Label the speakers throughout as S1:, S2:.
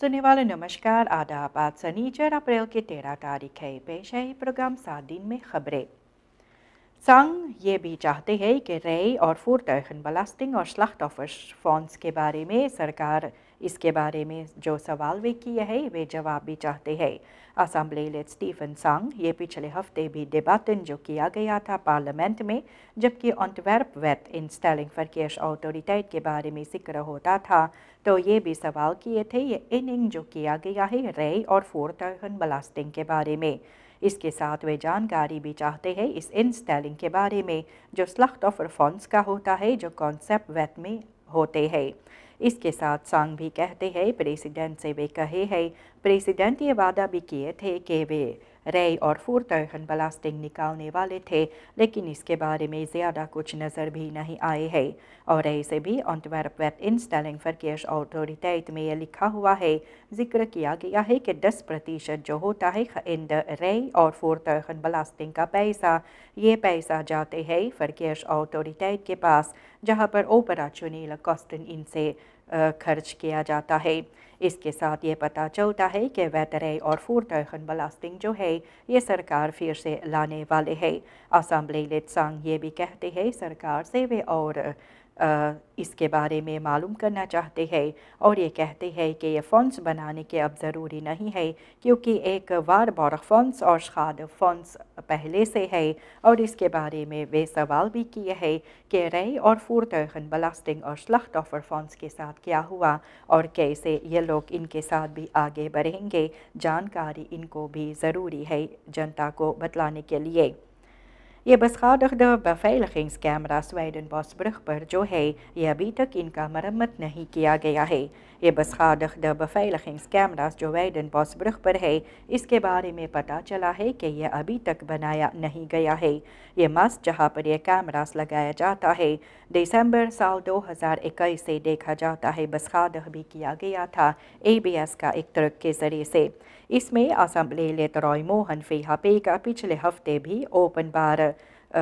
S1: सुनने वाले नमस्कार, आदाब। आज शनिचर अप्रैल की 13 तारीख है। पेश है प्रोग्राम 7 दिन में खबरें। संघ ये भी चाहते हैं कि रई और voertuigen belasting और slachtoffers के बारे में सरकार इसके बारे में जो सवाल वे किए हैं वे जवाब भी चाहते हैं। असम्बलीलेड स्टीफन संघ ये पिछले हफ्ते भी डिबेटन जो किया गया था पार्लियामेंट में, जबकि ऑन्टवर्प वेट इंस्टॉलिंग verkeersautoriteit के बारे में जिक्र होता था, तो ये भी सवाल किए थे ये इनिंग जो किया गया है रई और voertuigen belasting के बारे में। इसके साथ वे जानकारी भी चाहते हैं इस इंस्टॉलिंग के बारे में जो स्लख्टऑफर फंड्स का होता है जो कॉन्सेप्ट वेट में होते हैं। इसके साथ संघ भी कहते हैं प्रेसिडेंट से वे कहे हैं, प्रेसिडेंट ये वादा भी किए थे कि वे रई और voertuigen belasting निकालने वाले थे, लेकिन इसके बारे में ज़्यादा कुछ नज़र भी नहीं आए हैं। और ऐसे भी ऑन्टवर्प वेट इंस्टॉलिंग verkeersautoriteit में ये लिखा हुआ है, जिक्र किया गया है कि 10% जो होता है इन रई और voertuigen belasting का पैसा, ये पैसा जाते हैं verkeersautoriteit के पास, जहां पर operationele kosten इनसे खर्च किया जाता है। इसके साथ ये पता चलता है कि वेट रई और voertuigen belasting जो है ये सरकार फिर से लाने वाले हैं। असम्बलीलेड संघ ये भी कहते हैं सरकार से वे और इसके बारे में मालूम करना चाहते हैं और ये कहते हैं कि ये फंड्स बनाने के अब ज़रूरी नहीं है, क्योंकि एक वारबॉर्ग फंड्स और schade फंड्स पहले से है। और इसके बारे में वे सवाल भी किए हैं कि रई और voertuigen belasting और स्लख्टऑफर फंड्स के साथ क्या हुआ और कैसे ये लोग इनके साथ भी आगे बढ़ेंगे। जानकारी इनको भी ज़रूरी है जनता को बतलाने के लिए। ये beschadigde beveiligingscamera Zwijdenbosbrug पर जो है ये अभी तक इनका मरम्मत नहीं किया गया है। ये beschadigde beveiligingscameras जो Zwijdenbosbrug पर है, इसके बारे में पता चला है कि यह अभी तक बनाया नहीं गया है। ये मस्त जहाँ पर यह कैमरास लगाया जाता है दिसंबर साल 2021 से देखा जाता है, beschadigd भी किया गया था ABS का एक ट्रक के ज़रिए से। इसमें असम्बलीलेड रॉय मोहन VHP का पिछले हफ्ते भी ओपन बार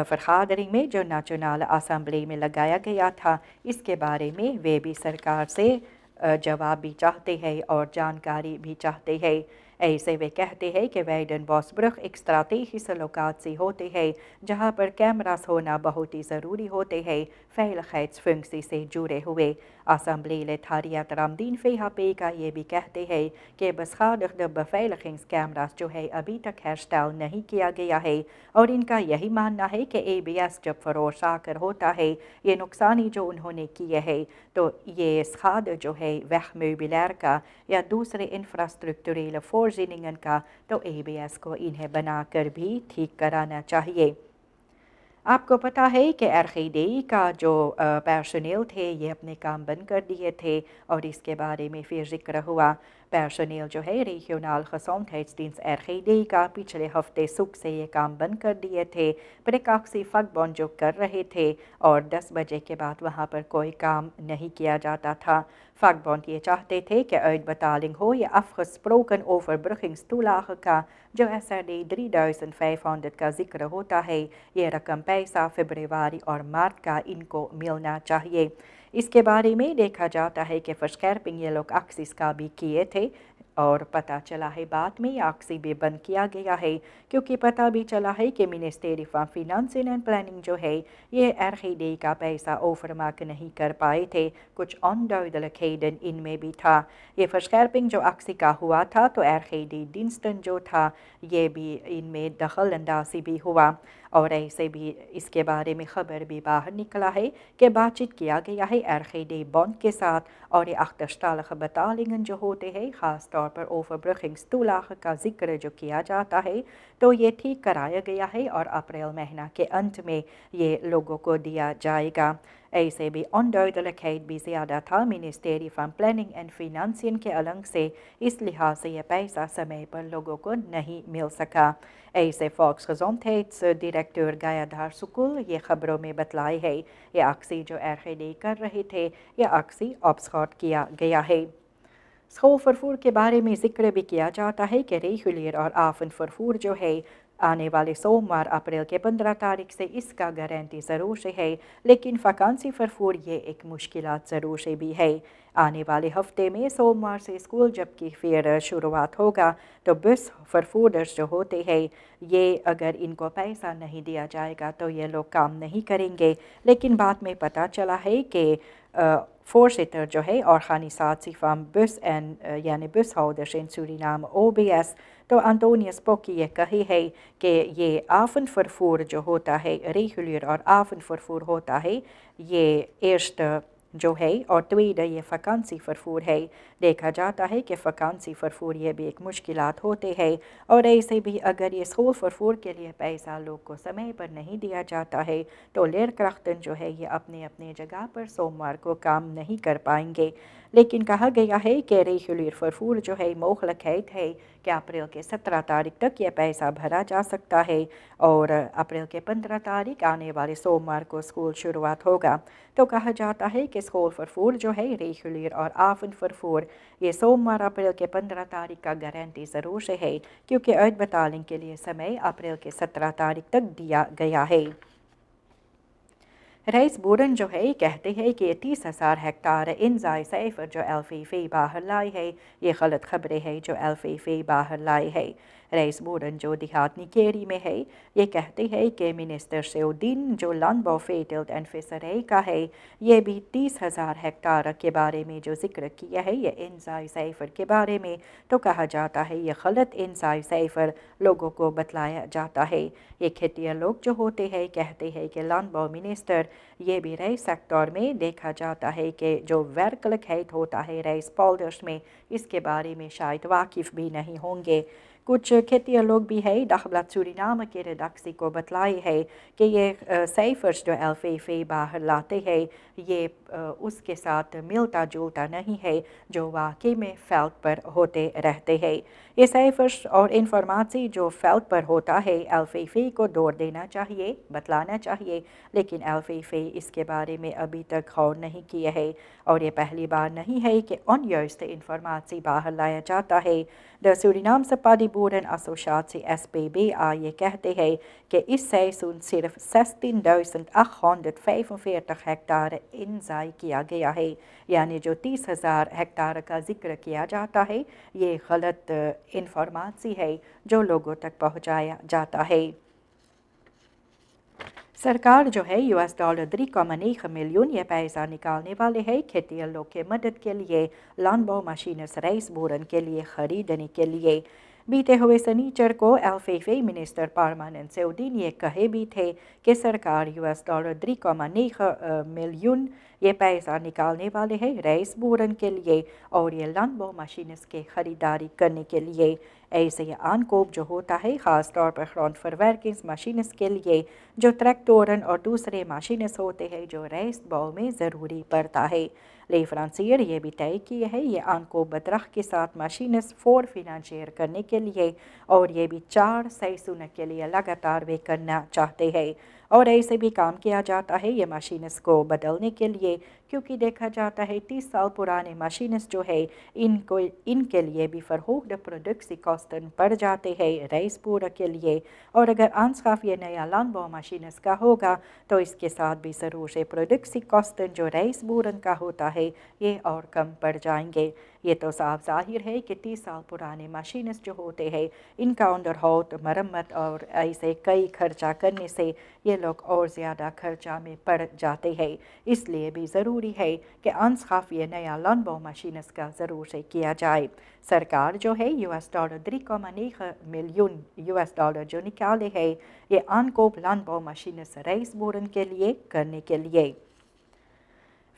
S1: vergadering में जो नेशनल असम्बली में लगाया गया था, इसके बारे में वे भी सरकार से जवाब भी चाहते हैं और जानकारी भी चाहते हैं। ऐसे वे कहते हैं कि Zwijdenbosbrug एक strategische locatie होते हैं जहां पर कैमरास होना बहुत ही ज़रूरी होते हैं veiligheidsfunctie से जुड़े हुए। असम्बलीलेड Harriet Ramdien VHP का ये भी कहते हैं कि beschadigde beveiligingscamera's जो है अभी तक हेरस्टाइल नहीं किया गया है और इनका यही मानना है कि ABS जब फरोशाकर होता है ये नुकसानी जो उन्होंने किए हैं, तो ये schade जो है wegmeubilair का या दूसरे इंफ्रास्ट्रक्चरल voorzieningen का, तो ABS को इन्हें बनाकर भी ठीक कराना चाहिए। आपको पता है कि RGD का जो पर्सोनेल थे ये अपने काम बंद कर दिए थे और इसके बारे में फिर जिक्र हुआ। पर्सोनेल जो है regionaal gezondheidsdienst RGD का पिछले हफ्ते सुख से ये काम बंद कर दिए थे। प्रकाक्षी vakbond जो कर रहे थे और 10 बजे के बाद वहाँ पर कोई काम नहीं किया जाता था। vakbond ये चाहते थे कि uitbetaling हो या afgesproken overbruggingstoelage का जो SRD 3500 का जिक्र होता है, ये रकम पैसा फरवरी और मार्च का इनको मिलना चाहिए। इसके बारे में देखा जाता है कि verscherping ये लोग एक्सिस का भी किए थे और पता चला है बाद में ये एक्सी भी बंद किया गया है, क्योंकि पता भी चला है कि Ministerie van Financiën en Planning जो है ये RGD का पैसा ओवरमार्क नहीं कर पाए थे। कुछ onduidelijkheden इनमें भी था। ये verscherping जो एक्सी का हुआ था तो RGD diensten जो था ये भी इनमें दखलअंदाजी भी हुआ और ऐसे भी इसके बारे में खबर भी बाहर निकला है कि बातचीत किया गया है RGD बॉन्ड के साथ और ये achterstallige betalingen जो होते हैं ख़ास तौर पर overbruggingstoelage का जिक्र जो किया जाता है, तो ये ठीक कराया गया है और अप्रैल महीना के अंत में ये लोगों को दिया जाएगा। ऐसे भी onduidelijkheid भी ज़्यादा था Ministerie van Planning en Financiën के अलंग से, इस लिहाज से यह पैसा समय पर लोगों को नहीं मिल सका। ऐसे Volksgezondheidsdirecteur Gayadhar Sukul ये खबरों में बतलाए है ये एक्सी जो RGD कर रहे थे ये एक्सी ऑब्सकॉट किया गया है। स्कूल फरफूर के बारे में जिक्र भी किया जाता है कि रेगुलर और आफन फरफूर जो है आने वाले सोमवार अप्रैल के 15 तारीख से इसका गारंटी ज़रूर से है, लेकिन फ़कांसी फरफूर ये एक मुश्किलात ज़रूर से भी है। आने वाले हफ्ते में सोमवार से स्कूल जबकि फिर शुरुआत होगा तो बस फरफूडर्स जो होते हैं ये अगर इनको पैसा नहीं दिया जाएगा तो ये लोग काम नहीं करेंगे। लेकिन बाद में पता चला है कि voorzitter जो है organisatie van bus en यानी bus houders in Suriname OBS तो Antonius Pocki ये कही है कि ये avondvervoer जो होता है रेगुलर और avondvervoer होता है ये eerste जो है और tweede ये vakantie vervoer है। देखा जाता है कि vakantie vervoer ये भी एक मुश्किलात होते हैं और ऐसे भी अगर ये स्कूल vervoer के लिए पैसा लोग को समय पर नहीं दिया जाता है तो leerkrachten जो है ये अपने अपने जगह पर सोमवार को काम नहीं कर पाएंगे। लेकिन कहा गया है कि रेगुलर vervoer जो है mogelijkheid है कि अप्रैल के 17 तारीख तक ये पैसा भरा जा सकता है और अप्रैल के 15 तारीख आने वाले सोमवार को स्कूल शुरुआत होगा। तो कहा जाता है कि स्कूल vervoer जो है रेगुलर और avondvervoer ये सोमवार अप्रैल के 15 तारीख का गारंटी ज़रूर से है क्योंकि uitbetaling के लिए समय अप्रैल के 17 तारीख तक दिया गया है। रईस बोरन जो है कहते हैं कि 30,000 हेक्टार इंजाई सैफर जो एलफीफी बाहर लाई है ये गलत खबरें हैं जो एलफीफी बाहर लाई है। रईस बोरन जो देहात निकेरी में है ये कहते हैं कि मिनिस्टर सेउद्दीन जो लैंडबॉ फील्ड एंड फिशरी का है ये भी 30,000 हेक्टार के बारे में जो जिक्र किया है ये इंजाई सैफर के बारे में तो कहा जाता है ये गलत इंजाई सैफर लोगों को बतलाया जाता है। ये खेतिया लोग जो होते हैं कहते हैं कि लैंडबॉ मिनिस्टर ये भी रईस सेक्टर में देखा जाता है कि जो werkelijkheid होता है रईस पोल्डर्स में इसके बारे में शायद वाकिफ़ भी नहीं होंगे। कुछ खेतिया लोग भी है दखबलात सूरीनाम के रेडाक्सी को बतलाई है कि ये सैफर्स जो एलफीफी बाहर लाते हैं ये उसके साथ मिलता जुलता नहीं है जो वाकई में फील्ड पर होते रहते हैं। ये सैफर्स और इंफॉर्मेशन जो फील्ड पर होता है एलफीफी को दौड़ देना चाहिए बतलाना चाहिए, लेकिन एलफीफी इसके बारे में अभी तक गौर नहीं किया है और ये पहली बार नहीं है कि onjuiste इंफॉर्मेशन बाहर लाया जाता है। द सूरीनामse Paddenboeren Associatie SPBA ये कहते हैं कि इस सैसुन सिर्फ 16,845 हेक्टार इंजाई किया गया है, यानी जो 30,000 हेक्टार का जिक्र किया जाता है ये गलत इंफॉर्मेशन है जो लोगों तक पहुंचाया जाता है। सरकार जो है $3.9 मिलियन ये पैसा निकालने वाले है खेतिया लोग के मदद के लिए लैंडबॉ मशीनस रईस बोरन के लिए खरीदने के लिए। बीते हुए शनिचर को एलफीफी मिनिस्टर परमानेंट सेउद्दीन ये कहे भी थे कि सरकार $3.9 मिलियन ये पैसा निकालने वाले हैं रईस बोरन के लिए और ये लैंडबॉ मशीनस के ख़रीदारी करने के लिए। ऐसे ये आनकोप जो होता है ख़ास तौर पर ग्राउंडवर्किंग मशीनस के लिए जो ट्रैक्टोरन और दूसरे मशीनस होते हैं जो रईस बॉ में ज़रूरी पड़ता है। ले फ्रांसियर ये भी तय किए है ये आनकोप बतरख के साथ मशीनस फोर फिनांशियर करने के लिए और ये भी 4 सैसुन के लिए लगातार वे करना चाहते हैं और ऐसे भी काम किया जाता है ये मशीनस को बदलने के लिए क्योंकि देखा जाता है 30 साल पुराने मशीनस जो है इनके लिए भी verhoogde productiekosten पड़ जाते हैं रईस बोरा के लिए और अगर aanschaf ये नया लैंडबॉ मशीनस का होगा तो इसके साथ भी ज़रूर से productiekosten जो रईस बोरन का होता है ये और कम पड़ जाएंगे। ये तो साफ जाहिर है कि 30 साल पुराने मशीनस जो होते हैं इनका अंदरहोत मरम्मत और ऐसे कई खर्चा करने से ये लोग और ज़्यादा खर्चा में पड़ जाते हैं। इसलिए भी ज़रूरी है कि aanschaf ये नया लैंडबॉ मशीनस का ज़रूर से किया जाए। सरकार जो है $3.9 मिलियन जो निकाले है ये आनकोप लैंडबॉ मशीनस रईस बोरन के लिए करने के लिए।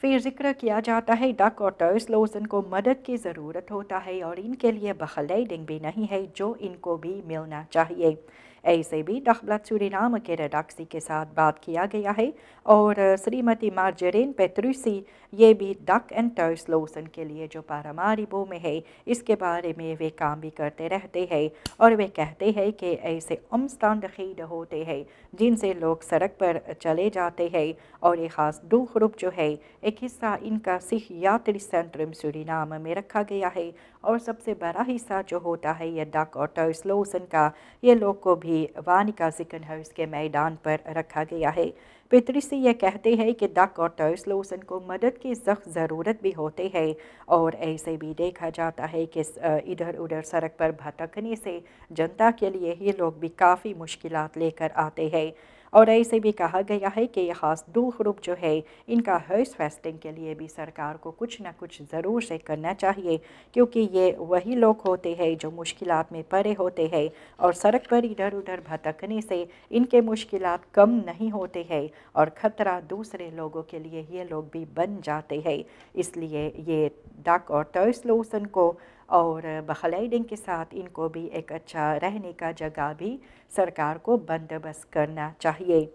S1: फिर जिक्र किया जाता है डक और thuislozen को मदद की ज़रूरत होता है और इनके लिए begeleiding भी नहीं है जो इनको भी मिलना चाहिए। ऐसे भी दखलत सूरीनाम के रेडाक्सी के साथ बात किया गया है और श्रीमती मार्जरीन पेट्रूसी ये भी डक एंड टर्सलोसन के लिए जो पारामारिबो में है इसके बारे में वे काम भी करते रहते हैं और वे कहते हैं कि ऐसे omstandigheden होते हैं जिनसे लोग सड़क पर चले जाते हैं और एक ख़ास दो ग्रुप जो है एक हिस्सा इनका सिखयात्री सेंट्रम सूरीनाम में रखा गया है और सबसे बड़ा हिस्सा जो होता है ये डक और टर्सलोसन का ये लोग को भी वानिका जिकनहर्स के मैदान पर रखा गया है। पेट्रूसी ये कहते हैं कि डक और टर्सलोसन को मदद की सख्त ज़रूरत भी होते हैं और ऐसे भी देखा जाता है कि इधर उधर सड़क पर भटकने से जनता के लिए ये लोग भी काफ़ी मुश्किलात लेकर आते हैं और ऐसे भी कहा गया है कि ये ख़ास दो ग्रुप जो है इनका हर्स फेस्टिंग के लिए भी सरकार को कुछ ना कुछ ज़रूर से करना चाहिए क्योंकि ये वही लोग होते हैं जो मुश्किलात में पड़े होते हैं और सड़क पर इधर उधर भटकने से इनके मुश्किलात कम नहीं होते हैं और ख़तरा दूसरे लोगों के लिए ये लोग भी बन जाते हैं। इसलिए ये डक और टर्सलोसन को और बखलाइडिंग के साथ इनको भी एक अच्छा रहने का जगह भी सरकार को बंदोबस्त करना चाहिए।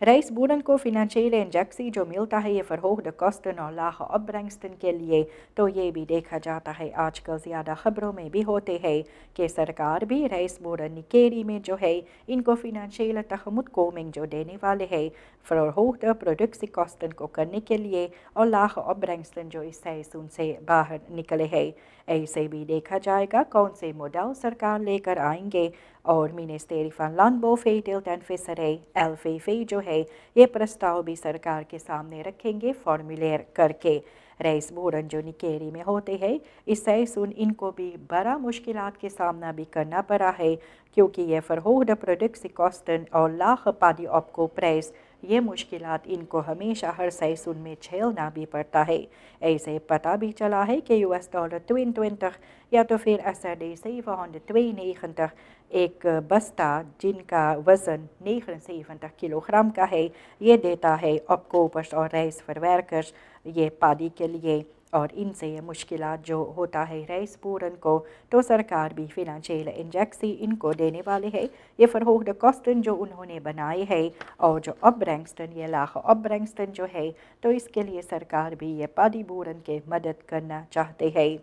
S1: रईस बोरन को फिनंशियल इंजेक्सी जो मिलता है ये फरोख्त कॉस्टन और लाख ऑब्रेंगस्टन के लिए तो ये भी देखा जाता है आजकल ज़्यादा ख़बरों में भी होते हैं कि सरकार भी रईस बोरन निकेरी में जो है इनको फिनंशियल तखमुत कोमिंग जो देने वाले हैं फरोख्त प्रोडक्ट्स कॉस्टन को करने के लिए और लाख ऑब्रेंगस्टन जो इस सैसुन से बाहर निकले हैं। ऐसे भी देखा जाएगा कौन से मॉडल सरकार लेकर आएंगे और मिनिस्टेरी van Landbouw, Veeteelt en Visserij LVV जो है ये प्रस्ताव भी सरकार के सामने रखेंगे फॉर्मुलेर करके। रईस बोरन जो निकेरी में होते हैं इस सैसुन इनको भी बड़ा मुश्किलात के सामना भी करना पड़ा है क्योंकि ये फरोख्त प्रोडक्ट्स कॉस्टन और लाख पादी ऑपको प्राइस ये मुश्किलात इनको हमेशा हर सैसुन में झेलना भी पड़ता है। ऐसे पता भी चला है कि $22 या तो फिर SRD 792 एक बस्ता जिनका वज़न 79 किलोग्राम का है ये देता है ऑपकोपर्स और रईस फरवर्कर्स ये पादी के लिए और इनसे ये मुश्किलात जो होता है रईस बोरन को तो सरकार भी फिनंशियल इंजेक्सी इनको देने वाले है। ये फरोख्त कॉस्टन जो उन्होंने बनाए हैं और जो ऑब्रेंगस्टन ये लाख ऑब्रेंगस्टन जो है तो इसके लिए सरकार भी ये पादी बोरन के मदद करना चाहते हैं।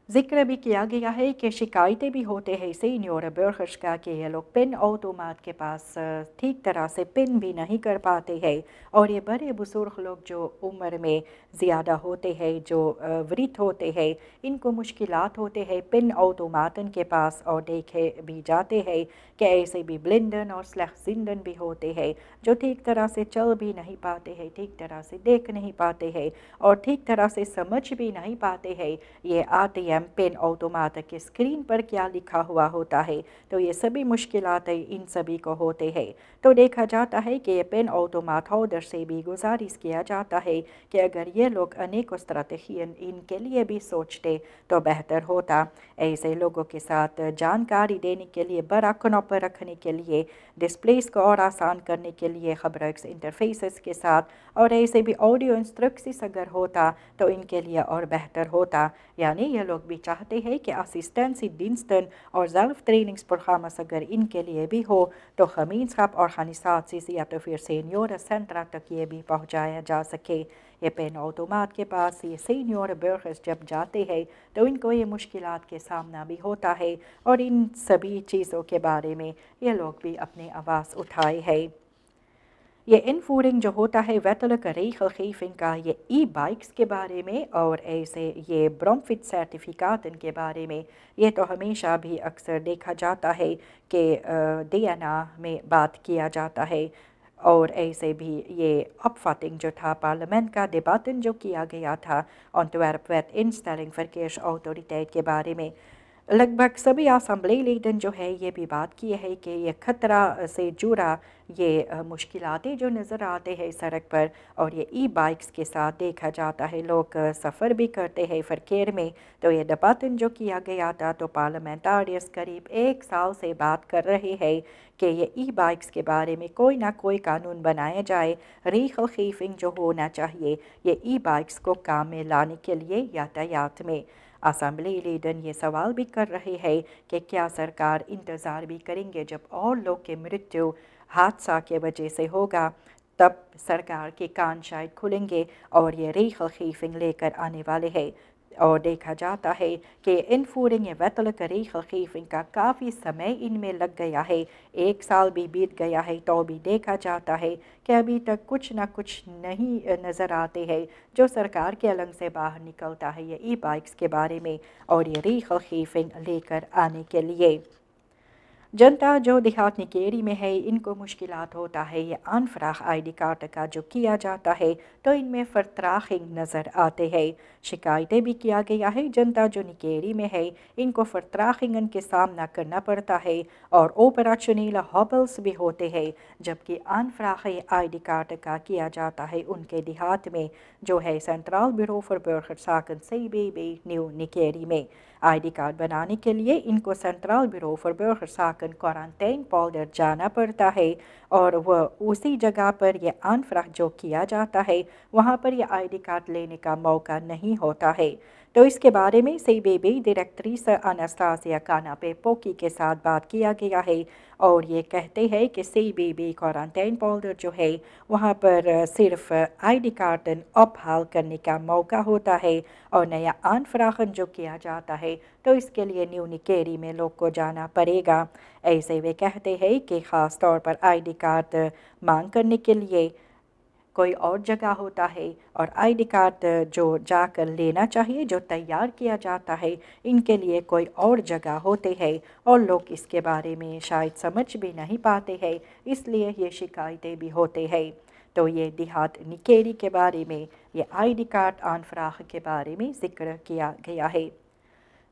S1: जिक्र भी किया गया है कि शिकायतें भी होते हैं सीनियर बर्गर्स का कि ये लोग पिन ऑटोमाट के पास ठीक तरह से पिन भी नहीं कर पाते हैं और ये बड़े बुजुर्ग लोग जो उम्र में ज़्यादा होते हैं जो वृद्ध होते हैं इनको मुश्किलात होते हैं पिन ऑटोमाटन के पास और देखे भी जाते हैं कि ऐसे भी ब्लिंडन और स्लेक्सिंडन भी होते हैं जो ठीक तरह से चल भी नहीं पाते हैं, ठीक तरह से देख नहीं पाते हैं और ठीक तरह से समझ भी नहीं पाते हैं ये ATM पिन ऑटोमाट के स्क्रीन पर क्या लिखा हुआ होता है तो ये सभी मुश्किलात इन सभी को होते हैं। तो देखा जाता है कि ये पिन ऑटोमाट होल्डर से भी गुजारिश किया जाता है कि अगर ये लोग अनेक स्ट्रैटेजियन इनके लिए भी सोचते तो बेहतर होता। ऐसे लोगों के साथ जानकारी देने के लिए बड़ा कनॉपर रखने के लिए डिस्प्लेस को और आसान करने के लिए खबरक्स इंटरफेसेस के साथ और ऐसे भी ऑडियो इंस्ट्रक्शंस अगर होता तो इनके लिए और बेहतर होता। यानी ये लोग भी चाहते हैं कि असिस्टेंसी दिनस्टन और ज़ल्फ ट्रेनिंग्स प्रोग्राम्स अगर इनके लिए भी हो तो खमीनसाब और खनिसात से या तो फिर सीनियर सेंटर तक ये भी पहुँचाया जा सके। ये पेन ऑटोमाट के पास ये सीनियर बर्गर्स जब जाते हैं तो इनको ये मुश्किलात के सामना भी होता है और इन सभी चीज़ों के बारे में ये लोग भी अपनी आवाज़ उठाए हैं। ये इनफूरिंग जो होता है wettelijke regelgeving का ये बाइक्स के बारे में और ऐसे ये ब्रोमफिट सर्टिफिकातन के बारे में ये तो हमेशा भी अक्सर देखा जाता है कि DNA में बात किया जाता है और ऐसे भी ये opvatting जो था पार्लियामेंट का डिबाटन जो किया गया था Antwerp wet instelling verkeersautoriteit के बारे में लगभग सभी असेंबली लीडर जो है ये भी बात की है कि ये खतरा से जुड़ा ये मुश्किलातें जो नज़र आते हैं सड़क पर और ये बाइक्स के साथ देखा जाता है लोग सफ़र भी करते हैं फरकेर में। तो ये डिबाटन जो किया गया था तो पार्लियामेंटारियंस करीब 1 साल से बात कर रहे हैं कि ये बाइक्स के बारे में कोई ना कोई कानून बनाया जाए रीगलगeving जो होना चाहिए ये बाइक्स को काम में लाने के लिए यातायात में। اسمبلی لیڈر یہ سوال بھی کر رہے ہیں کہ کیا سرکار انتظار بھی کریں گے جب اور لوگ کے مرتیو حادثہ کی وجہ سے ہوگا، تب سرکار کے کان شاید کھلیں گے اور یہ ریخلخیفنگ لے کر آنے والے ہیں۔ اور دیکھا جاتا ہے کہ انفورنگ ویتلک ریخلخیفنگ کا کافی سمے ان میں لگ گیا ہے، 1 سال بھی بیت گیا ہے، تو بھی دیکھا جاتا ہے کہ ابھی تک کچھ نہ کچھ نہیں نظر آتے ہیں جو سرکار کے علم سے باہر نکلتا ہے یہ ای بائکس کے بارے میں اور یہ ریخلخیفنگ لے کر آنے کے لیے۔ جنتا جو دیہات نکیری میں ہے ان کو مشکلات ہوتا ہے یہ انفراخ آئی ڈی کارڈ کا جو کیا جاتا ہے تو ان میں فرتراخنگ نظر آتے ہیں، شکایتیں بھی کیا گیا ہے۔ جنتا جو نکیری میں ہے ان کو فرتراخنگن کے سامنا کرنا پڑتا ہے اور اوپراشنیل ہابلز بھی ہوتے ہیں، جبکہ انفراخ آئی ڈی کارڈ کا کیا جاتا ہے ان کے دیہات میں جو ہے سینٹرل بیورو فار برگرساکن CBB نیو نکیری میں۔ آئی ڈی کارڈ بنانے کے لیے ان کو سینٹرل بیورو فار برگرساکن کوارنٹین پولڈر جانا پڑتا ہے اور وہ اسی جگہ پر یہ انفراخ جو کیا جاتا ہے وہاں پر یہ آئی ڈی کارڈ لینے کا موقع نہیں ہوتا ہے۔ تو اس کے بارے میں CBB ڈائریکٹریس اناستاسیا کاناپے-پوکی کے ساتھ بات کیا گیا ہے اور یہ کہتے ہیں کہ CBB کوارنٹین پولڈر جو ہے وہاں پر صرف آئی ڈی کارڈ اپہال کرنے کا موقع ہوتا ہے اور نیا انفراخن جو کیا جاتا ہے تو اس کے لیے نیو نکیری میں لوگ کو جانا پڑے گا۔ ایسے وہ کہتے ہیں کہ خاص طور پر آئی ڈی کارڈ مانگ کرنے کے لیے کوئی اور جگہ ہوتا ہے اور آئی ڈی کارڈ جو جا کر لینا چاہیے جو تیار کیا جاتا ہے ان کے لیے کوئی اور جگہ ہوتے ہیں اور لوگ اس کے بارے میں شاید سمجھ بھی نہیں پاتے ہیں، اس لیے یہ شکایتیں بھی ہوتے ہیں۔ تو یہ دیہات نکیری کے بارے میں یہ آئی ڈی کارڈ انفراخ کے بارے میں ذکر کیا گیا ہے۔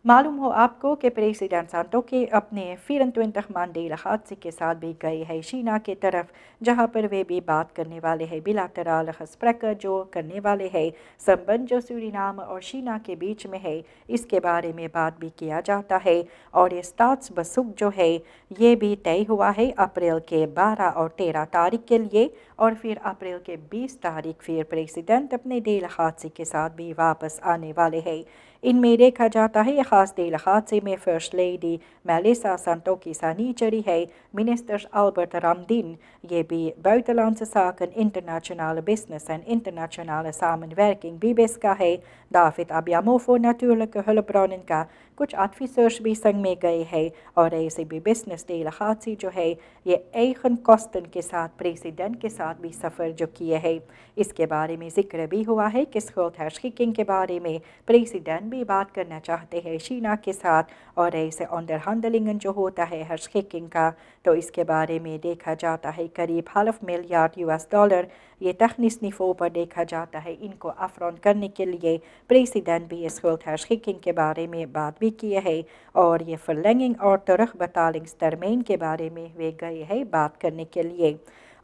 S1: معلوم ہو آپ کو کہ پریزیڈنٹ سانتو کے اپنے 24 مانڈیل حادثے کے ساتھ بھی گئے ہیں شینا کی طرف، جہاں پر وہ بھی بات کرنے والے ہیں بلاترال gesprekken جو کرنے والے ہیں سمبند جو سورینام اور شینا کے بیچ میں ہے اس کے بارے میں بات بھی کیا جاتا ہے اور یہ staatsbezoek جو ہے یہ بھی طے ہوا ہے اپریل کے 12 اور 13 تاریخ کے لیے اور پھر اپریل کے 20 تاریخ پھر پریزیڈنٹ اپنے ڈیل حادثے کے ساتھ بھی واپس آنے والے ہیں۔ ان میں دیکھا جاتا ہے یہ خاص ڈیل حادثے میں فرسٹ لیڈی میلیسا سانتو کی سانیچری ہے، منسٹر آلبرٹ رامدین یہ بھی buitenlandse zaken internationale business en internationale samenwerking BIBES کا ہے، دافت ابیاموفو نیچرل hulpbronnen کا کچھ آفیسرز بھی سنگ میں گئے ہیں اور ایسے بھی بزنس ڈیل حادثے جو ہے یہ ایخن کوسٹن کے ساتھ پریزیڈنٹ کے ساتھ بھی سفر جو کیے ہیں۔ اس کے بارے میں ذکر بھی ہوا ہے کہ schuld کے بارے میں پریزیڈنٹ بھی بات کرنا چاہتے ہیں شینا کے ساتھ اور ایسے انڈرہینڈلنگن جو ہوتا ہے ہرشککنگ کا تو اس کے بارے میں دیکھا جاتا ہے قریب $500 ملین یہ تخنیس نفو پر دیکھا جاتا ہے ان کو افرون کرنے کے لیے پریزیڈنٹ بھی اس schuld کے بارے میں بات بھی کیے ہے اور یہ فرلنگنگ اور ترخ بتالنگس ترمین کے بارے میں وہ گئے ہیں بات کرنے کے لیے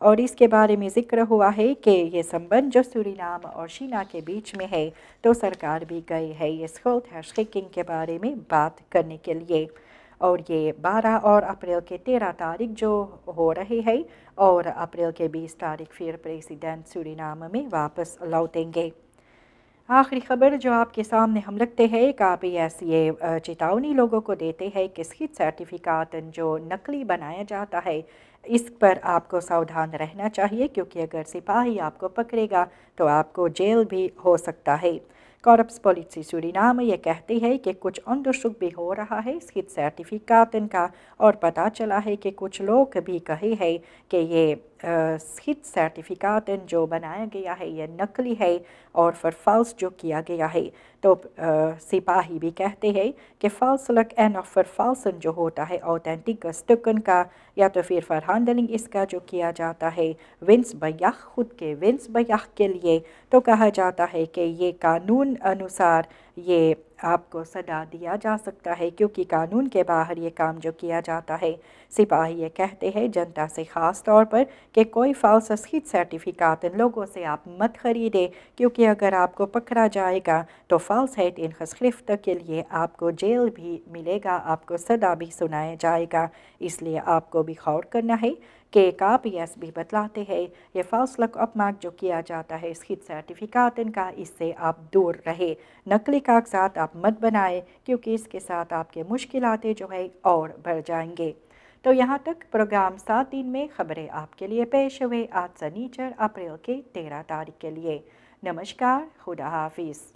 S1: اور اس کے بارے میں ذکر ہوا ہے کہ یہ سمبند جو سورینام اور شینا کے بیچ میں ہے تو سرکار بھی گئی ہے یہ schuld کے بارے میں بات کرنے کے لیے اور یہ 12 اور اپریل کے 13 تاریخ جو ہو رہے ہیں اور اپریل کے 20 تاریخ پھر پریزیڈنٹ سورینام میں واپس لوٹیں گے۔ آخری خبر جو آپ کے سامنے ہم رکھتے ہیں KPS یہ چیتاونی لوگوں کو دیتے ہیں کہ سکھت سرٹیفکیٹ جو نقلی بنایا جاتا ہے اس پر آپ کو ساودھان رہنا چاہیے کیونکہ اگر سپاہی آپ کو پکڑے گا تو آپ کو جیل بھی ہو سکتا ہے۔ کارپس پولیسی سورینام یہ کہتے ہیں کہ کچھ اندرشک بھی ہو رہا ہے سکھت سرٹیفکیٹ کا اور پتہ چلا ہے کہ کچھ لوگ بھی کہے ہیں کہ یہ سکھت سرٹیفکیٹ جو بنایا گیا ہے یہ نقلی ہے اور فرفالس جو کیا گیا ہے تو سپاہی بھی کہتے ہیں کہ فالسلک این آف فرفالسن جو ہوتا ہے اوتھینٹک سٹکن کا یا تو پھر فرہانڈلنگ اس کا جو کیا جاتا ہے ونس بیخ خود کے ونس بیخ کے لیے تو کہا جاتا ہے کہ یہ قانون انوسار یہ آپ کو سزا دیا جا سکتا ہے کیونکہ قانون کے باہر یہ کام جو کیا جاتا ہے۔ سپاہی یہ کہتے ہیں جنتا سے خاص طور پر کہ کوئی فالس سکھت سرٹیفکیٹ لوگوں سے آپ مت خریدے کیونکہ اگر آپ کو پکڑا جائے گا تو فالس ہیٹ ان خسخرفت کے لیے آپ کو جیل بھی ملے گا، آپ کو سزا بھی سنایا جائے گا، اس لیے آپ کو بھی غور کرنا ہے KKPS بھی بتلاتے ہیں یہ فاصلہ اپماک جو کیا جاتا ہے اس خود سرٹیفکیٹ کا، اس سے آپ دور رہے، نقلی کاغذات آپ مت بنائیں کیونکہ اس کے ساتھ آپ کے مشکلات جو ہے اور بڑھ جائیں گے۔ تو یہاں تک پروگرام 7 دن میں خبریں آپ کے لیے پیش ہوئے آج سنیچر اپریل کے 13 تاریخ کے لیے۔ نمسکار، خدا حافظ۔